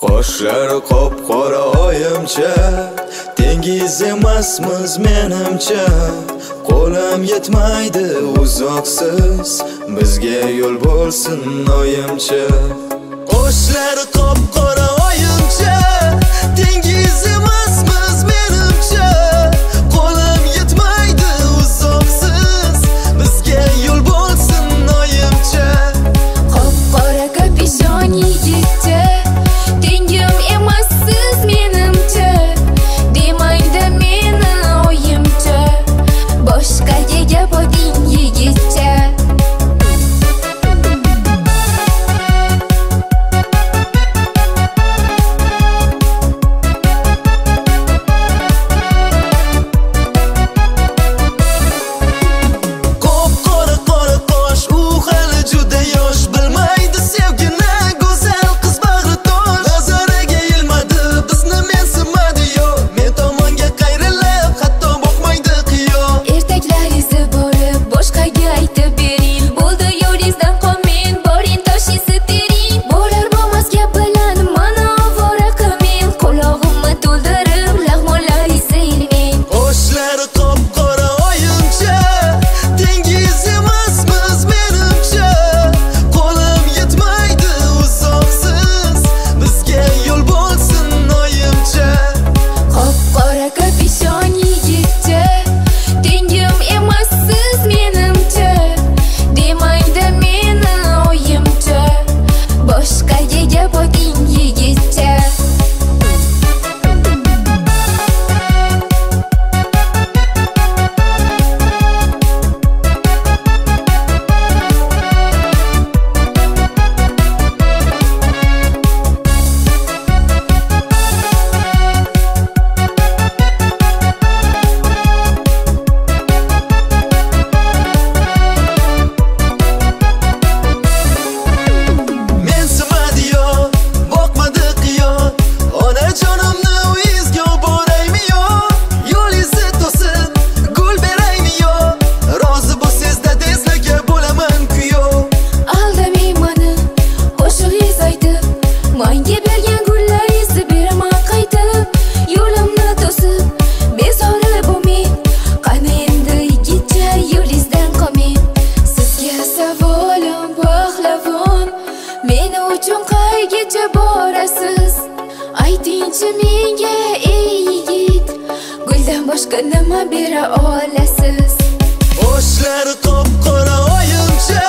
Qoshlari qop-qora oyimcha, tengiz emasmiz menimcha. Qo'lim yetmaydi uzoqsiz, bizga yo'l bo'lsin oyimcha. Qoshlari qop-qora oyimcha, tengiz emasmiz menimcha. Qo'lim yetmaydi uzoqsiz, bizga yo'l bo'lsin oyimcha. Qop-qora kapishon yigitcha, tengim emassiz menimcha. Demaydi meni oyimcha, boshqaga gap oting yigitcha. Aytingchi menga ey yigit, guldan boshqa nima bera olasiz? Qoshlari qop-qora oyimcha,